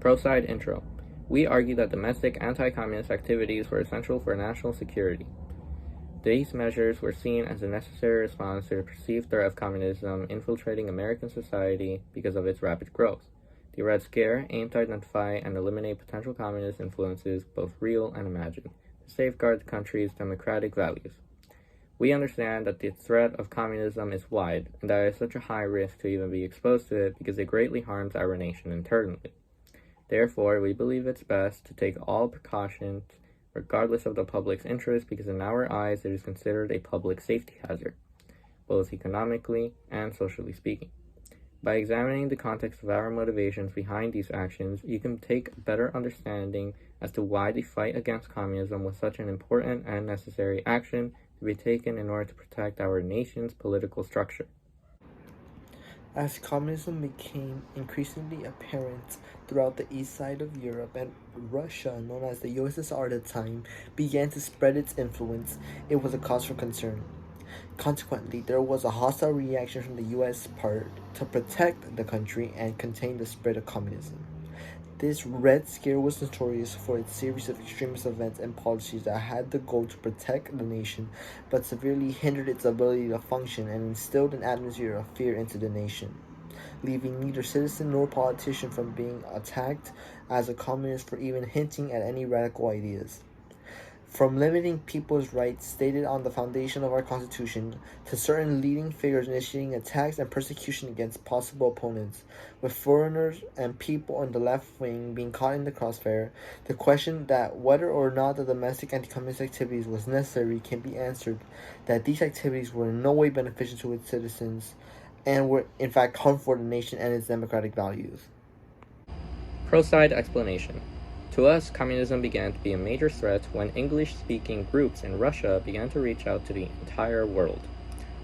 Pro-side intro. We argue that domestic anti-communist activities were essential for national security. These measures were seen as a necessary response to the perceived threat of communism infiltrating American society because of its rapid growth. The Red Scare aimed to identify and eliminate potential communist influences, both real and imagined, to safeguard the country's democratic values. We understand that the threat of communism is wide, and that it is such a high risk to even be exposed to it because it greatly harms our nation internally. Therefore, we believe it's best to take all precautions regardless of the public's interest because in our eyes it is considered a public safety hazard, both economically and socially speaking. By examining the context of our motivations behind these actions, you can take a better understanding as to why the fight against communism was such an important and necessary action to be taken in order to protect our nation's political structure. As communism became increasingly apparent throughout the east side of Europe and Russia, known as the USSR at the time, began to spread its influence, it was a cause for concern. Consequently, there was a hostile reaction from the US part to protect the country and contain the spread of communism. This Red Scare was notorious for its series of extremist events and policies that had the goal to protect the nation, but severely hindered its ability to function and instilled an atmosphere of fear into the nation, leaving neither citizen nor politician from being attacked as a communist for even hinting at any radical ideas. From limiting people's rights stated on the foundation of our Constitution to certain leading figures initiating attacks and persecution against possible opponents, with foreigners and people on the left wing being caught in the crossfire, the question that whether or not the domestic anti-communist activities was necessary can be answered that these activities were in no way beneficial to its citizens and were in fact harmful to the nation and its democratic values. Pro-side explanation. To us, communism began to be a major threat when English-speaking groups in Russia began to reach out to the entire world,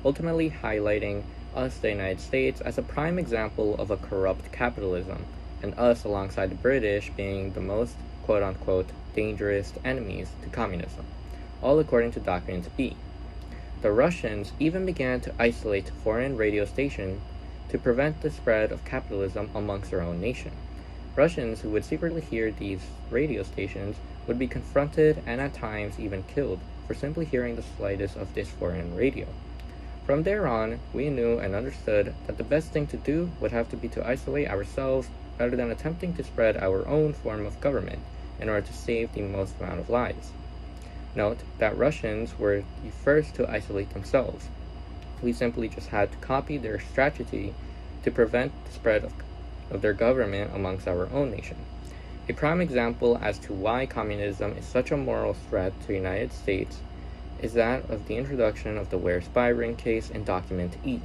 ultimately highlighting us, the United States, as a prime example of a corrupt capitalism, and us alongside the British being the most quote-unquote dangerous enemies to communism, all according to Document B. The Russians even began to isolate foreign radio stations to prevent the spread of capitalism amongst their own nation. Russians who would secretly hear these radio stations would be confronted and at times even killed for simply hearing the slightest of this foreign radio. From there on, we knew and understood that the best thing to do would have to be to isolate ourselves rather than attempting to spread our own form of government in order to save the most amount of lives. Note that Russians were the first to isolate themselves. We simply just had to copy their strategy to prevent the spread of their government amongst our own nation. A prime example as to why communism is such a moral threat to the United States is that of the introduction of the Ware spy ring case in Document E.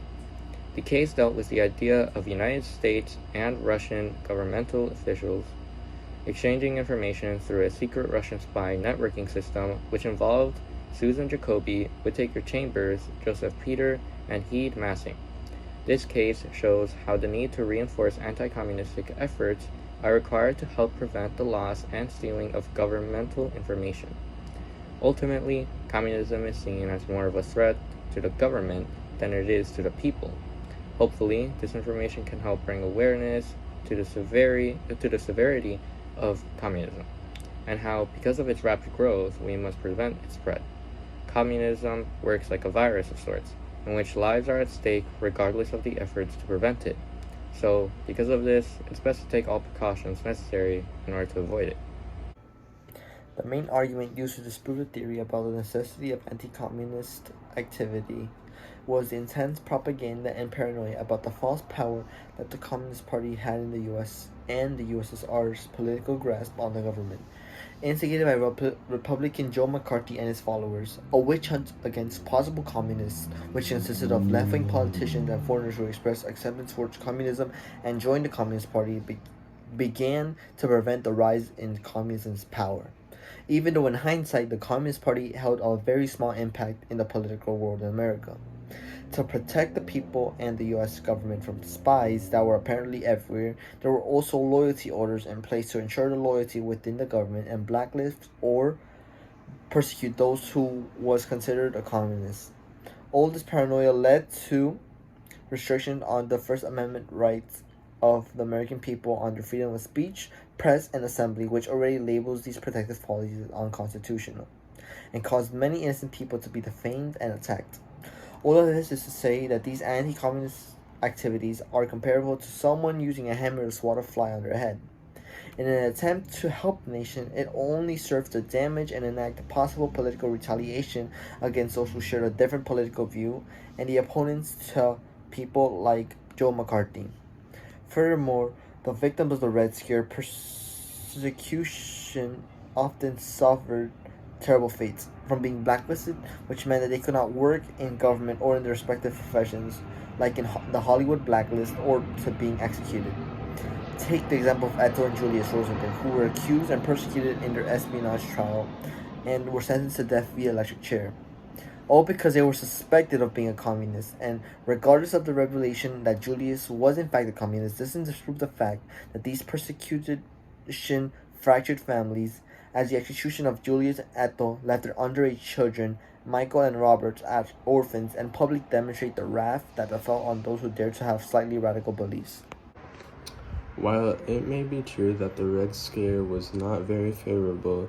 The case dealt with the idea of United States and Russian governmental officials exchanging information through a secret Russian spy networking system which involved Susan Jacoby, Whittaker Chambers, Joseph Peter, and Heed Massing. This case shows how the need to reinforce anti-communistic efforts are required to help prevent the loss and stealing of governmental information. Ultimately, communism is seen as more of a threat to the government than it is to the people. Hopefully, this information can help bring awareness to the severity of communism, and how, because of its rapid growth, we must prevent its spread. Communism works like a virus of sorts, in which lives are at stake regardless of the efforts to prevent it. So, because of this, it's best to take all precautions necessary in order to avoid it. The main argument used to disprove the theory about the necessity of anti-communist activity was the intense propaganda and paranoia about the false power that the Communist Party had in the US and the USSR's political grasp on the government. Instigated by Republican Joe McCarthy and his followers, a witch hunt against possible communists, which consisted of left-wing politicians and foreigners who expressed acceptance towards communism and joined the Communist Party, began to prevent the rise in communism's power. Even though in hindsight, the Communist Party held a very small impact in the political world in America. To protect the people and the US government from spies that were apparently everywhere, there were also loyalty orders in place to ensure the loyalty within the government and blacklist or persecute those who was considered a communist. All this paranoia led to restriction on the First Amendment rights of the American people under freedom of speech, press, and assembly, which already labels these protective policies unconstitutional, and caused many innocent people to be defamed and attacked. All of this is to say that these anti-communist activities are comparable to someone using a hammer to swat a fly on their head. In an attempt to help the nation, it only serves to damage and enact possible political retaliation against those who share a different political view and the opponents to people like Joe McCarthy. Furthermore, the victims of the Red Scare persecution often suffered terrible fates, from being blacklisted, which meant that they could not work in government or in their respective professions, like in the Hollywood blacklist, or to being executed. Take the example of Ethel and Julius Rosenberg, who were accused and persecuted in their espionage trial and were sentenced to death via electric chair. All because they were suspected of being a communist, and regardless of the revelation that Julius was in fact a communist, doesn't disprove the fact that these persecution fractured families, as the execution of Julius and Ethel left their underage children, Michael and Robert, as orphans, and publicly demonstrate the wrath that befell on those who dared to have slightly radical beliefs. While it may be true that the Red Scare was not very favorable,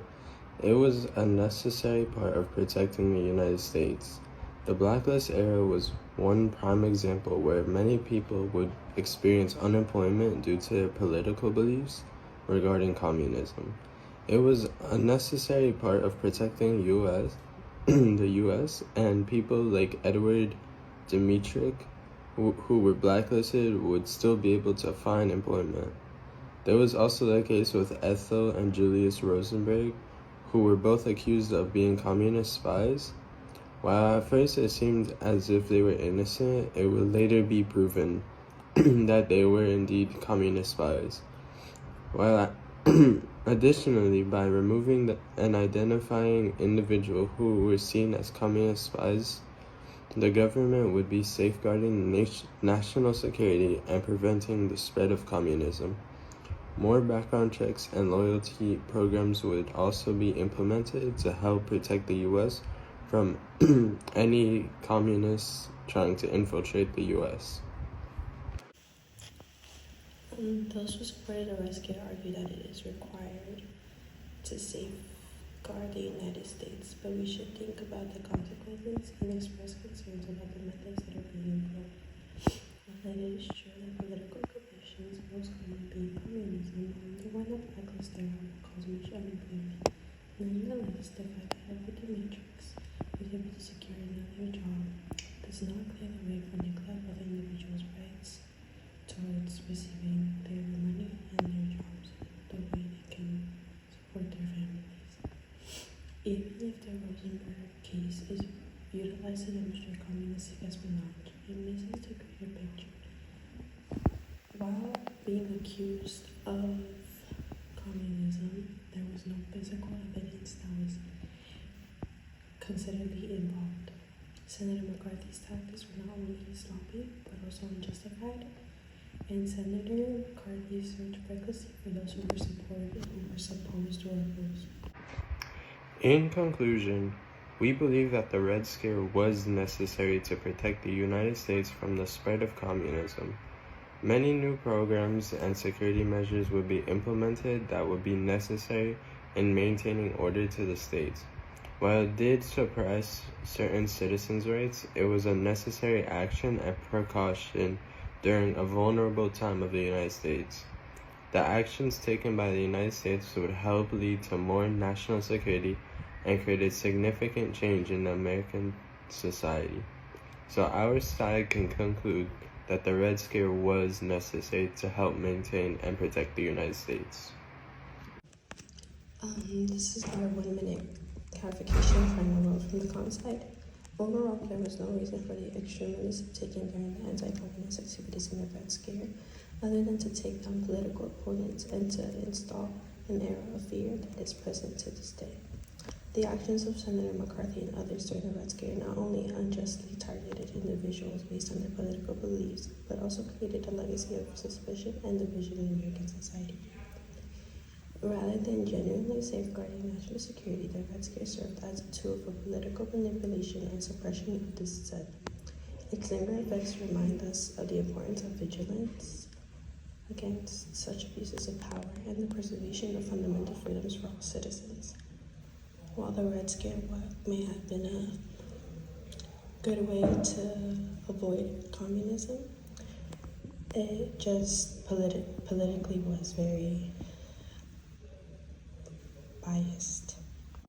it was a necessary part of protecting the United States. The Blacklist era was one prime example where many people would experience unemployment due to their political beliefs regarding communism. It was a necessary part of protecting the U.S., and people like Edward Dmytryk, who were blacklisted, would still be able to find employment. There was also the case with Ethel and Julius Rosenberg, who were both accused of being communist spies. While at first it seemed as if they were innocent, it would later be proven that they were indeed communist spies. Additionally, by removing and identifying individuals who were seen as communist spies, the government would be safeguarding national security and preventing the spread of communism. More background checks and loyalty programs would also be implemented to help protect the U.S. from any communists trying to infiltrate the U.S. Those who supported the Red Scare argue that it is required to safeguard the United States, but we should think about the consequences and express concerns about the methods that are being employed. While it is true that political conditions, most common being communism, the one of blacklist era will cause much unemployment. Nonetheless, the fact that Edward Dmytryk was able to secure another job does not clear the way for neglect of individuals' rights towards receiving their money and their jobs the way they can support their families. Even if the Rosenberg case is utilized to demonstrate communistic espionage, it misses the greater picture. While being accused of communism, there was no physical evidence that was consideredly involved. Senator McCarthy's tactics were not only sloppy, but also unjustified, and Senator McCarthy searched recklessly for those who were supported and were supposed to oppose. In conclusion, we believe that the Red Scare was necessary to protect the United States from the spread of communism. Many new programs and security measures would be implemented that would be necessary in maintaining order to the states. While it did suppress certain citizens' rights, it was a necessary action and precaution during a vulnerable time of the United States. The actions taken by the United States would help lead to more national security and create a significant change in the American society. So our side can conclude that the Red Scare was necessary to help maintain and protect the United States. This is our 1 minute clarification final vote from the con side. Overall, there was no reason for the extremists taken during the anti-communist activities in the Red Scare, other than to take down political opponents and to install an era of fear that is present to this day. The actions of Senator McCarthy and others during the Red Scare not only unjustly targeted individuals based on their political beliefs, but also created a legacy of suspicion and division in American society. Rather than genuinely safeguarding national security, the Red Scare served as a tool for political manipulation and suppression of dissent. Its lingering effects remind us of the importance of vigilance against such abuses of power and the preservation of fundamental freedoms for all citizens. While the Red Scare may have been a good way to avoid communism, it just politically was very biased.